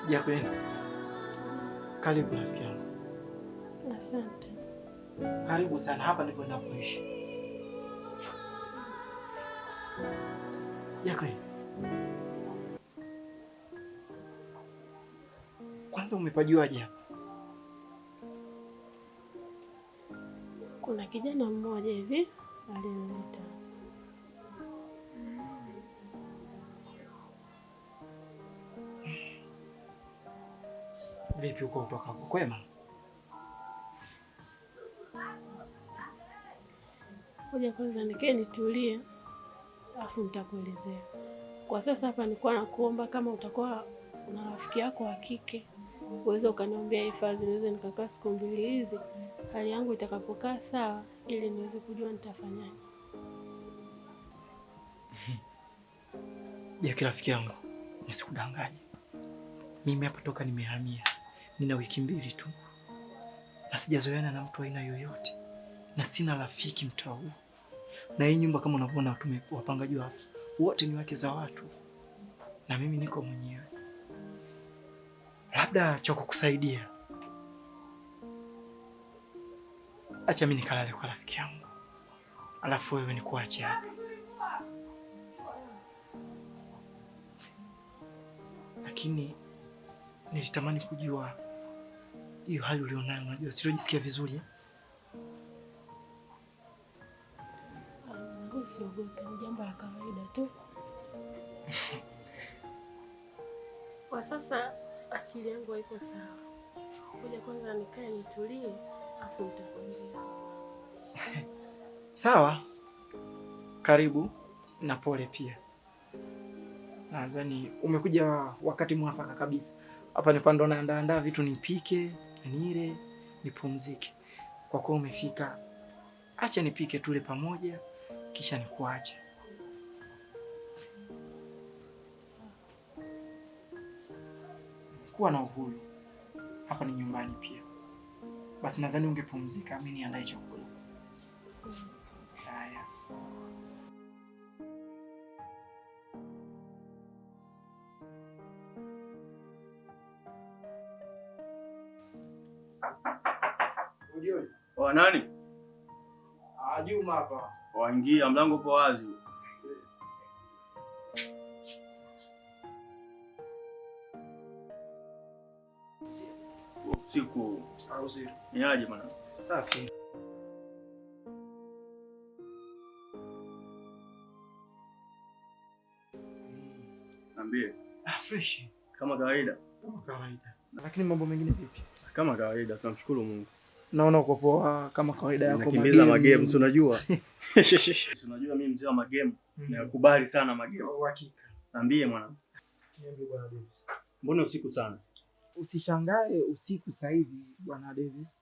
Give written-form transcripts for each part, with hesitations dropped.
Jacqueline, karibu rafiki yangu. Asante. Karibu sana, hapa ndipo ninapoishi. Jacqueline, kwanza umepajuaje hapa? Kuna kijana mmoja hivi alinileta. Vipi uko kutoka kwema? Ngoja kwanza nikae nitulie, afu nitakuelezea. Kwa sasa hapa nilikuwa nakuomba kama utakuwa na rafiki yako wa kike, uweze ukaniombea hifadhi niweze nikakaa siku 2 hizi, hali yangu itakapokaa sawa, ili niweze kujua nitafanyaje. Jackie rafiki yangu, nisikudanganye. Mimi hapa toka nimehamia, nina wiki 2 tu. Na sijazoeana na mtu aina yoyote. Na sina rafiki mtaa huu. Na hii nyumba kama unavyoona wapangaji hapa, wote ni wake za watu. Na mimi niko mwenyewe. Labda cha kukusaidia, acha mimi nikalale kwa rafiki yangu, alafu wewe nikuache hapa. Lakini nilitamani kujua hiyo hali ulionayo, unajua sijisikia vizuri eh? Usiogope, ni jambo la kawaida tu. Kwa sasa akili yangu haiko sawa. Ngoja kwanza nikae nitulie, afu nitakwambia. Sawa. Karibu na pole pia. Nadhani umekuja wakati mwafaka kabisa. Hapa ni pando naandaa vitu nipike, nile, nipumzike. Kwa kuwa umefika, acha nipike tule pamoja kisha nikuache. Kuwa na uhuru. Hapa ni nyumbani pia. Basi nadhani ungepumzika, mimi niandae chakula. Haya. Ujue? Wa nani? Juma hapa. Waingia, mlango uko wazi. Usiku. Usiku. Ni aje bwana? Safi. Niambie. Fresh. Kama kawaida. Kama kawaida. Lakini mambo mengine vipi? Kama kawaida, tunamshukuru Mungu. Naona uko poa kama kawaida yako. Nakimbiza magame, si unajua? Si unajua mimi mzee wa magame. Nakubali sana magame. Uhakika. Niambie mwanangu. Niambie bwana Davis. Mbona usiku sana? Usishangae usiku sasa hivi bwana Davis.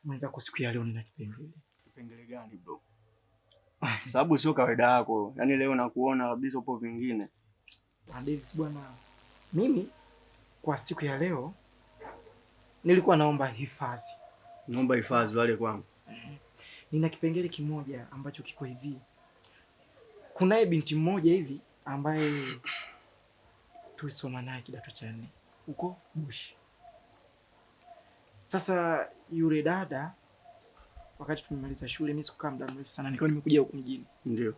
Mwanza kwa siku ya leo nina kipengele. Kipengele gani bro? Sababu sio kawaida yako. Yaani leo nakuona kabisa upo vingine. Bwana Davis bwana. Mimi kwa siku ya leo nilikuwa naomba hifadhi. Naomba hifadhi wale kwangu. Nina kipengele kimoja ambacho kiko hivi. Kunaye binti mmoja hivi ambaye tulisoma naye kidato cha 4 huko Bush. Sasa yule dada wakati tumemaliza shule, mimi sikukaa muda mrefu sana, nikawa nimekuja huko mjini. Ndio.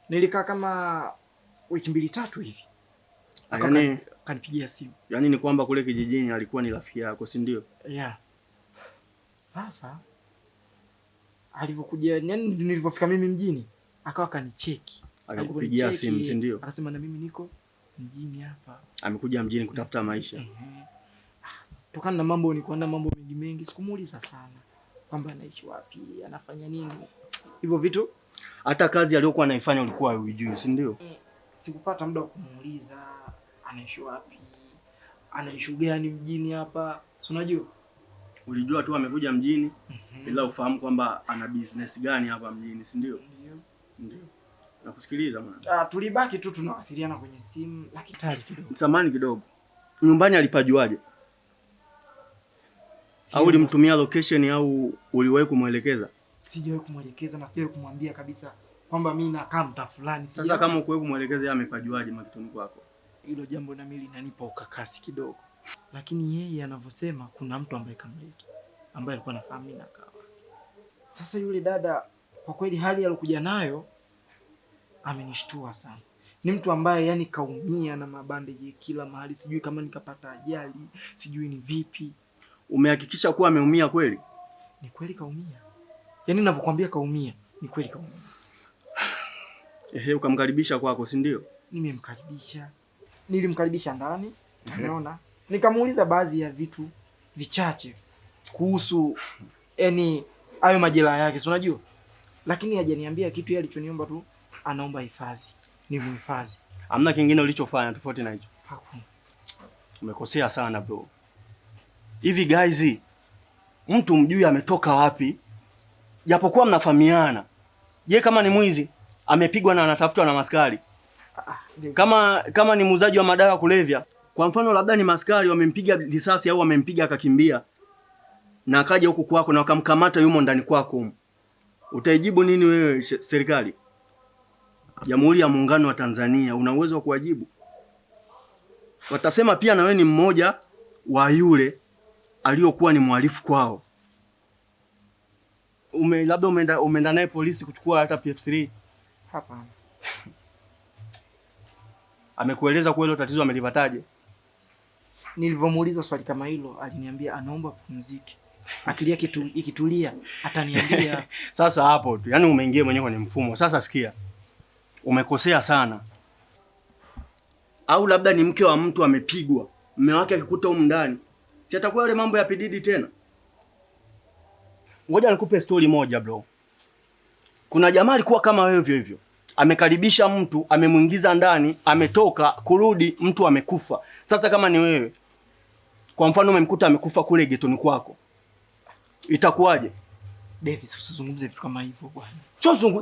Nilikaa kama wiki 2-3 hivi. Yaani kanipigia simu. Yaani ni kwamba kule kijijini alikuwa ni rafiki yako, si ndio? Yeah. Sasa alivyokuja, yani nilivyofika mimi mjini, akawa kanicheki. Akakupigia simu, si ndio? Akasema na mimi niko mjini hapa. Amekuja mjini kutafuta maisha. Tokana na mambo nilikuwa na mambo mengi, sikumuuliza sana kwamba anaishi wapi, anafanya nini. Hivyo vitu hata kazi aliyokuwa anaifanya ulikuwa hujui, si ndio? Sikupata muda wa kumuuliza anaishi wapi, anaishi gani mjini hapa. Si unajua? Ulijua tu amekuja mjini bila ufahamu kwamba ana business gani hapa mjini, si ndio? Ndio. Nakusikiliza mwana. Tulibaki tu tunawasiliana kwenye simu, lakini tayari kidogo. Samani kidogo. Nyumbani alipajuaje? Au ulimtumia location au uliwahi kumuelekeza? Sijawahi kumuelekeza na sijawahi kumwambia kabisa kwamba mimi nakaa mtaa fulani. Sasa kama ukuwahi kumuelekeza yeye amepajuaje makitoni kwako? hilo jambo na mimi linanipa ukakasi kidogo, lakini yeye anavyosema kuna mtu ambaye kamleta, ambaye alikuwa anafahamu na kawa. Sasa yule dada kwa kweli hali alikuja nayo amenishtua sana. Ni mtu ambaye yani kaumia na mabandeji kila mahali, sijui kama nikapata ajali, sijui ni vipi. Umehakikisha kuwa ameumia kweli? Ni kweli kaumia. Yaani ninavyokuambia kaumia, ni kweli kaumia. Ehe, ukamkaribisha kwako, si ndio? Nimemkaribisha. Nilimkaribisha ndani, unaona? Nikamuuliza baadhi ya vitu vichache kuhusu yani hayo majeraha yake, si unajua? Lakini hajaniambia kitu, yeye alichoniomba tu anaomba hifadhi. Nimhifadhi. Hamna kingine ulichofanya tofauti na hicho? Hakuna. Umekosea sana bro. Hivi guys, mtu mjui ametoka wapi? Japokuwa mnafahamiana. Je, kama ni mwizi amepigwa na anatafutwa na maskari? Kama ni muuzaji wa madawa kulevya, kwa mfano labda ni maskari wamempiga risasi au wamempiga akakimbia na akaja huku kwako na wakamkamata yumo ndani kwako, utaijibu nini wewe serikali? Jamhuri ya Muungano wa Tanzania, una uwezo wa kuwajibu? Watasema pia na wewe ni mmoja wa yule aliyokuwa ni mhalifu kwao. Labda umeenda naye polisi kuchukua hata PF3? Hapana. Amekueleza kwa hilo tatizo amelipataje? Nilivyomuuliza swali kama hilo aliniambia anaomba pumzike. Akilia ikitulia ataniambia. Sasa hapo tu, yani umeingia mwenyewe kwenye mfumo. Sasa sikia. Umekosea sana. Au labda ni mke wa mtu amepigwa, mume wake akikuta huko ndani, si atakuwa yale mambo ya pididi tena? Ngoja nikupe story moja bro. Kuna jamaa alikuwa kama wewe hivyo. Amekaribisha mtu, amemuingiza ndani, ametoka, kurudi mtu amekufa. Sasa kama ni wewe, kwa mfano umemkuta amekufa kule getoni kwako, itakuwaje? Davis, usizungumze vitu kama hivyo bwana.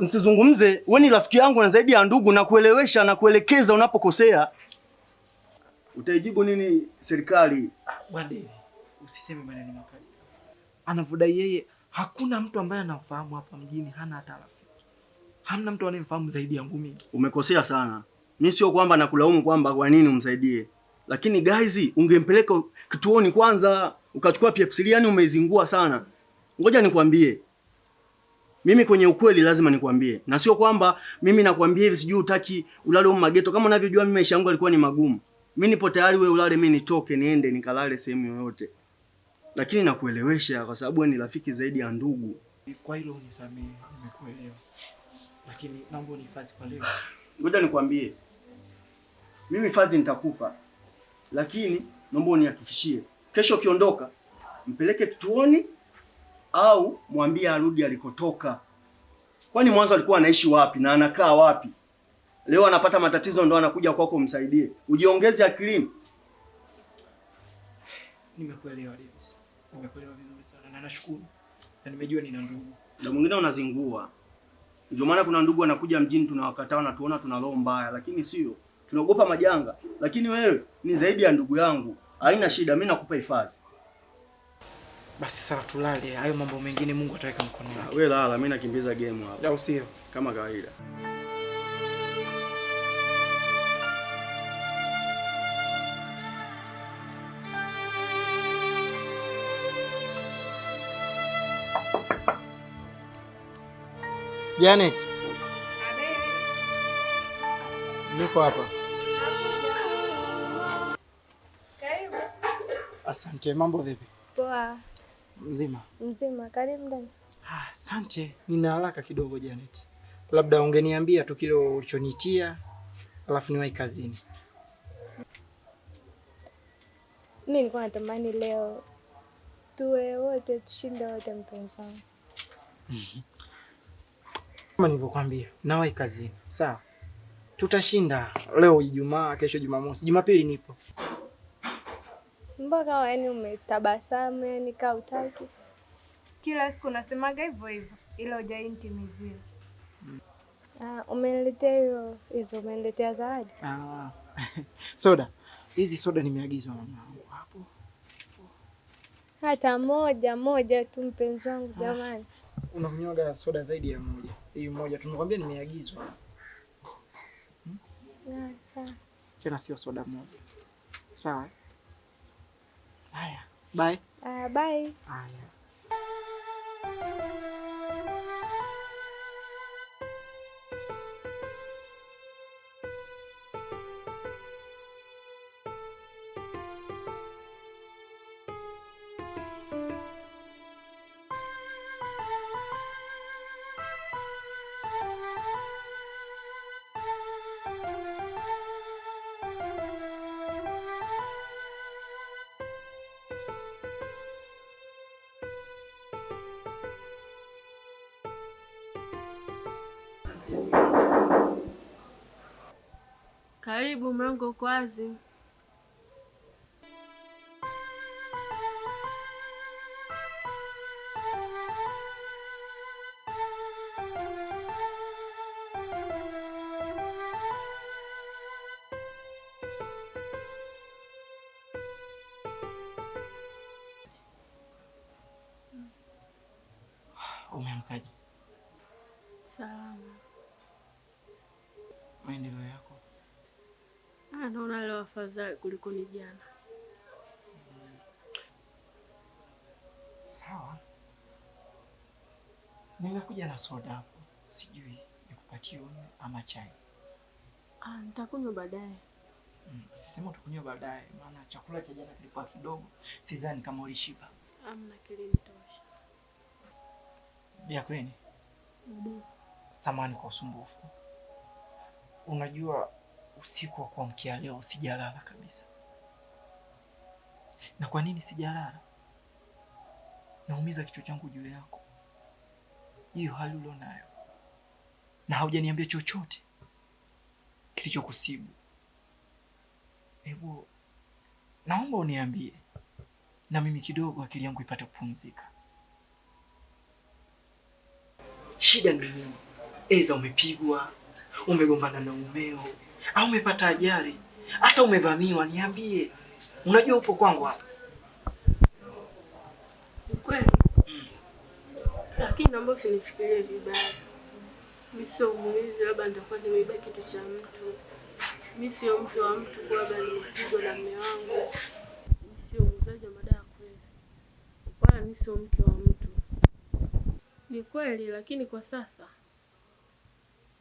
Nisizungumze, wewe ni rafiki yangu na zaidi ya ndugu, na kuelewesha na kuelekeza unapokosea. Utaijibu nini serikali? Bwana Davis, usiseme maneno makali. Anavodai yeye, hakuna mtu ambaye anafahamu hapa mjini, hana hata rafiki. Hamna mtu anayemfahamu zaidi yangu mimi. Umekosea sana. Mimi sio kwamba nakulaumu kwamba kwa nini umsaidie. Lakini guys, ungempeleka kituoni kwanza, ukachukua PF3, yani umeizingua sana. Ngoja nikwambie. Mimi kwenye ukweli lazima nikwambie. Na sio kwamba mimi nakwambia hivi sijui utaki ulale huko mageto. Kama unavyojua mimi maisha yangu yalikuwa ni magumu. Mimi nipo tayari wewe ulale, mimi nitoke niende nikalale sehemu yoyote. Lakini nakuelewesha kwa sababu ni rafiki zaidi ya ndugu. Kwa hilo unisamehe, nimekuelewa. Lakini naomba unihifadhi kwa leo. Ngoja nikwambie. Mimi hifadhi nitakupa. Lakini naomba unihakikishie. Kesho ukiondoka, mpeleke kituoni au mwambie arudi alikotoka. Kwani mwanzo alikuwa anaishi wapi na anakaa wapi? Leo anapata matatizo ndo anakuja kwako umsaidie. Ujiongeze akilini. Nimekuelewa Davis. Nimekuelewa vizuri sana na nashukuru. Na nimejua nina ndugu. Na mwingine unazingua. Ndio maana kuna ndugu anakuja mjini tunawakataa na tuona tuna roho mbaya, lakini sio. Tunaogopa majanga. Lakini wewe ni zaidi ya ndugu yangu. Haina shida, mimi nakupa hifadhi. Basi sawa, tulale. Hayo mambo mengine Mungu ataweka mkono wake. Wewe lala, mimi nakimbiza game hapa. Au sio? Kama kawaida. Janet. Niko hapa. Karibu. Asante, mambo vipi? Poa. Mzima. Mzima, karibu ndani. Asante, nina haraka kidogo Janet. Labda ungeniambia tu kile ulichonitia, alafu niwahi kazini. Mimi nilikuwa natamani leo tuwe wote, tushinde wote mpenzi wangu. Kama nilivyokuambia, nawahi kazini. Sawa. Tutashinda leo Ijumaa, kesho Jumamosi. Jumapili nipo. Mbona yaani umetabasamu yani kaa utaki? Kila siku nasemaga hivyo hivyo ila hujanitimizia. Umeniletea umeniletea zawadi? Soda. Hizi soda nimeagizwa na mama hapo. Hata moja tu mpenzi wangu jamani. Unakunywaga soda zaidi ya moja. Hii moja tunakwambia nimeagizwa. Sawa. tena sio soda moja. Sawa? Haya, bye. Bye. Haya. Karibu, mlango uko wazi. Umeamkaje? Salama. Maendeleo yako? Naona leo afadhali kuliko ni jana. Sawa. Nimekuja na soda hapo. Sijui nikupatie unywe ama chai. Nitakunywa baadaye. Sisema utakunywa baadaye, maana chakula cha jana kilikuwa kidogo. Sidhani kama ulishiba. Amna, kilinitosha. Jacqueline. Samahani kwa usumbufu. Unajua usiku wa kuamkia leo sijalala kabisa. Na kwa nini sijalala? Naumiza kichwa changu juu yako. Hiyo hali ulionayo. Na haujaniambia chochote kilichokusibu. Hebu naomba uniambie na mimi kidogo akili yangu ipate kupumzika. Shida ni nini? Eza umepigwa, umegombana na umeo, au umepata ajali, hata umevamiwa, niambie. Unajua upo kwangu hapa. Kweli? Lakini naomba usinifikirie vibaya. Mimi sio mwizi, labda nitakuwa nimeiba kitu cha mtu. Mimi sio mke wa mtu kwa labda nimepigwa na mume wangu. Mimi sio muuzaji wa madawa kweli. Wala mimi sio mke wa mtu. Ni kweli, lakini kwa sasa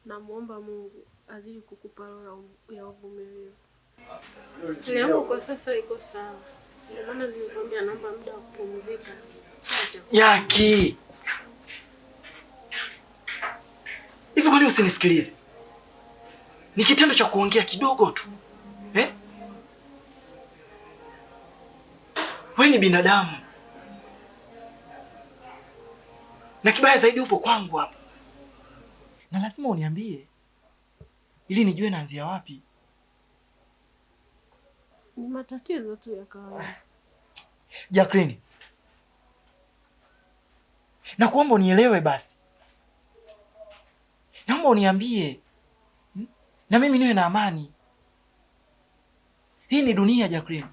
namuomba Mungu azidi kukupa roho ya uvumilivu. Leo kwa sasa iko sawa. Ndio maana nilikwambia naomba muda wa kupumzika. Yaki. Hivi kwa nini usinisikilize? Ni kitendo cha kuongea kidogo tu. Wewe ni binadamu. Na kibaya zaidi upo kwangu hapa. Na lazima uniambie ili nijue naanzia wapi. Ni matatizo tu ya kawaida. Jacqueline. Na kuomba unielewe basi. Naomba uniambie. Na mimi niwe na amani. Hii ni dunia Jacqueline.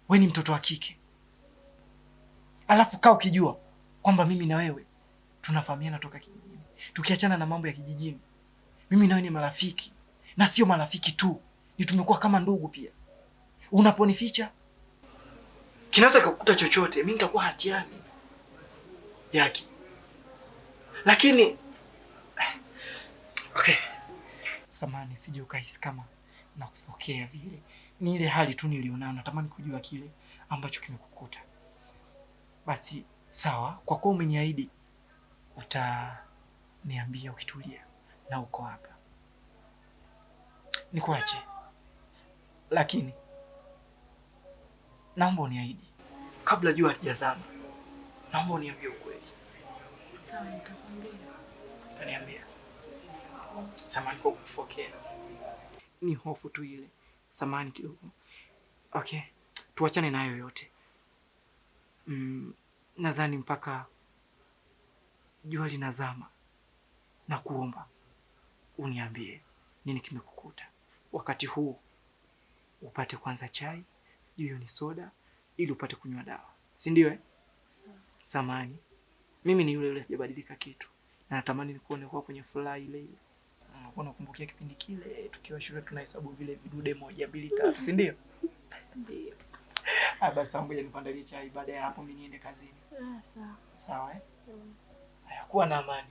Wewe ni mtoto wa kike. Alafu kaa ukijua kwamba mimi na wewe tunafahamiana toka kijijini. Tukiachana na mambo ya kijijini. Mimi na wewe ni marafiki. Na sio marafiki tu. Ni tumekuwa kama ndugu pia. Unaponificha kinaweza kukuta chochote, mimi nitakuwa hatiani. Yaki. Lakini okay. Samahani, sije ukahisi kama nakufokea vile. Ni ile hali tu nilionayo, natamani kujua kile ambacho kimekukuta. Basi sawa, kwa kuwa umeniahidi utaniambia ukitulia na uko hapa. Nikuache. Lakini naomba uniahidi kabla jua halijazama. Naomba uniambie ukweli. Sawa, nitakwambia. Utaniambia. Samahani kwa kukufokea. Ni hofu tu ile. Samahani kidogo. Okay. Tuachane na hayo yote. Nadhani mpaka jua linazama na kuomba uniambie nini kimekukuta. Wakati huu upate kwanza chai, sijui hiyo ni soda, ili upate kunywa dawa. Si ndio? Samahani. Mimi ni yule yule, sijabadilika kitu. Na natamani nikuone kwa kwenye furaha ile ile. unakuwa unakumbukia kipindi kile tukiwa shule tunahesabu vile vidude 1 2 3, si ndio? Ndio. Basi ngoja nikuandalie chai, baada ya hapo mimi niende kazini. Sawa. Sawa Haya, kuwa na amani.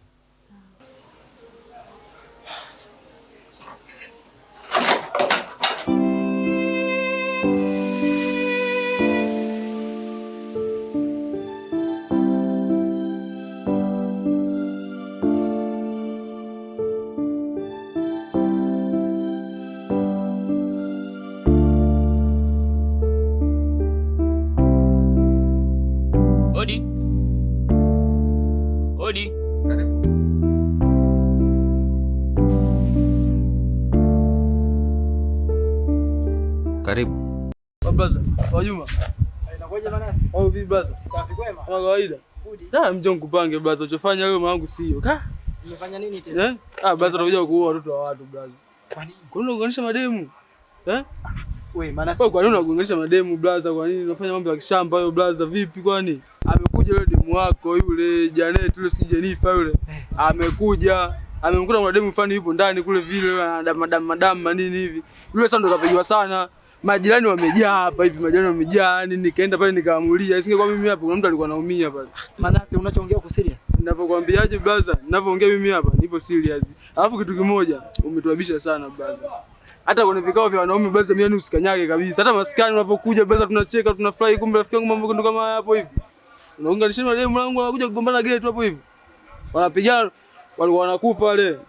Odi. Odi. Karibu. Blaza, Wajuma. Inakuja manasi? Au vipi blaza? Safi kwema? Kama kawaida. Mjo nikupange blaza, uchofanya wewe mwanangu sio. Umefanya nini tena? Blaza utakuja kuua watoto wa watu blaza. Kwa nini? Kwa nini unagonganisha mademu? Wewe manasi. Kwa nini unagonganisha mademu blaza? Kwa nini unafanya mambo ya kishamba hayo blaza? Vipi kwani? Amekuja yule demu wako yule Janet yule si Jennifer yule. Amekuja. Amemkuta mademu fulani yupo ndani kule vile madam nini hivi. Yule sasa ndo kapigwa sana. Majirani wamejaa hapa hivi, majirani wamejaa, nikaenda pale nikaamulia. Isingekuwa mimi hapa kuna mtu alikuwa anaumia pale. Manasi, unachoongea uko serious? Ninapokuambiaje brother, ninapoongea mimi hapa nipo serious. Alafu kitu kimoja, umetuabisha sana brother. Hata kwenye vikao vya wanaume brother, mimi usikanyage kabisa. Hata maskani unapokuja brother, tunacheka, tunafurahi, kumbe rafiki yangu mambo ndo kama hapo hivi. Unaunganisha na demu langu anakuja kugombana gate hapo hivi. Wanapigana, walikuwa wanakufa wale.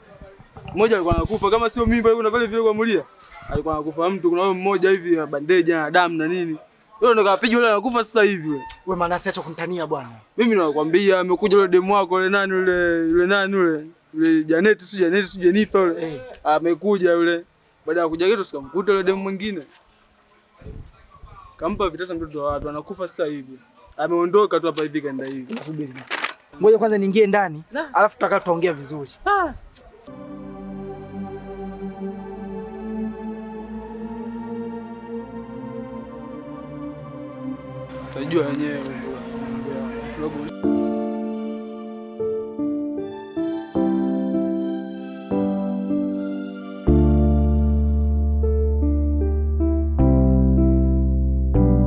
Mmoja alikuwa anakufa kama sio mimi pale kuna pale vile kuamulia. Alikuwa anakufa mtu, kuna wewe mmoja hivi bandeja na damu na nini. Yule ndo kapiga yule anakufa sasa hivi yule. Wewe manasi, acha kunitania bwana. Mimi nakwambia amekuja yule demu wako yule nani yule Janet si Jennifer yule. Amekuja yule. Baada ya kuja geto sikamkuta yule demu mwingine. Kampa vitasa mtoto wa watu anakufa sasa hivi. Ameondoka tu hapa hivi kaenda hivi. Subiri. Ngoja kwanza niingie ndani, alafu tutaongea vizuri. Utajua wenyewe.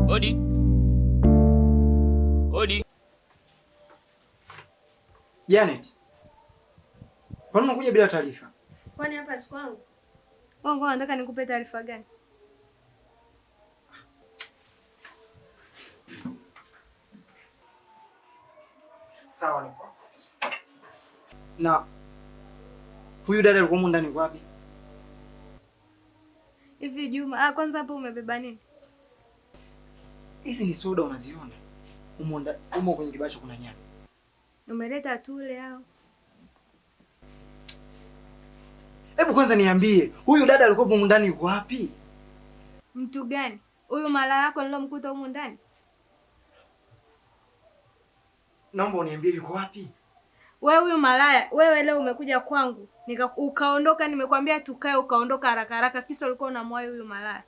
Odi. Odi. Janet. Kwa nini unakuja bila taarifa? Kwani hapa si kwangu? Wewe unataka nikupe taarifa gani? Sawa, ni kwa. Na huyu dada alikuwa huko ndani wapi? Hivi Juma, kwanza hapo umebeba nini? Hizi ni soda unaziona. Umo kwenye kibacho kuna nyama. Umeleta tule au? Hebu kwanza niambie, huyu dada alikuwa huko ndani yuko wapi? Mtu gani? Huyu mala yako nilomkuta huko ndani? Naomba uniambie yuko wapi? Wewe huyu malaya, wewe leo umekuja kwangu, ukaondoka, nimekwambia tukae ukaondoka haraka haraka, kisa ulikuwa unamwahi huyu malaya.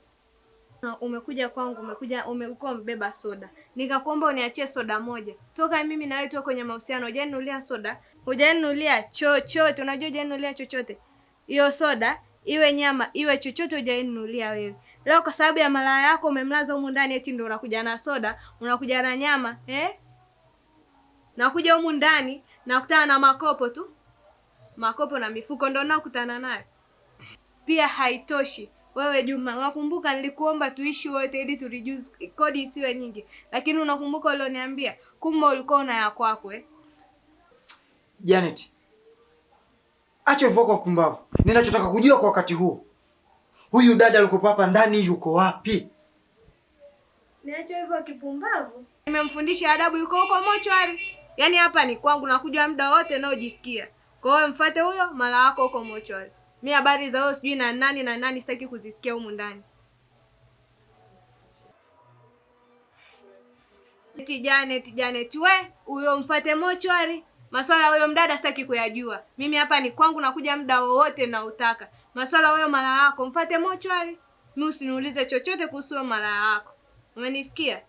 Umekuja kwangu, umekuwa mbeba soda. Nikakuomba uniachie soda moja. Toka mimi na wewe tu kwenye mahusiano, hujaninulia soda, hujaninulia chochote. Unajua hujaninulia chochote. Hiyo soda, iwe nyama, iwe chochote hujaninulia wewe. Leo kwa sababu ya malaya yako umemlaza humu ndani eti ndio unakuja na soda, unakuja na nyama, Nakuja humu ndani, nakutana na makopo tu. Makopo na mifuko ndio nakutana nayo. Pia haitoshi. Wewe Juma, unakumbuka nilikuomba tuishi wote ili tureduce kodi isiwe nyingi. Lakini unakumbuka ulioniambia, kumbe ulikuwa una ya kwako Janet. Acha hivyo kwa kumbavu. Ninachotaka kujua kwa wakati huu. Huyu dada alikopa hapa ndani yuko wapi? Niache hivyo kipumbavu. Nimemfundisha adabu, yuko huko mochwari. Yaani hapa ni kwangu, nakuja muda wote na ujisikia. Kwa hiyo mfuate huyo mala wako huko mochwari. Mimi habari za wewe sijui na nani sitaki kuzisikia humu ndani. Janet, we huyo mfuate mochwari. Maswala huyo mdada sitaki kuyajua. Mimi hapa ni kwangu, nakuja muda wowote na utaka. Maswala huyo mala wako mfuate mochwari. Mimi usiniulize chochote kuhusu mala wako. Umenisikia?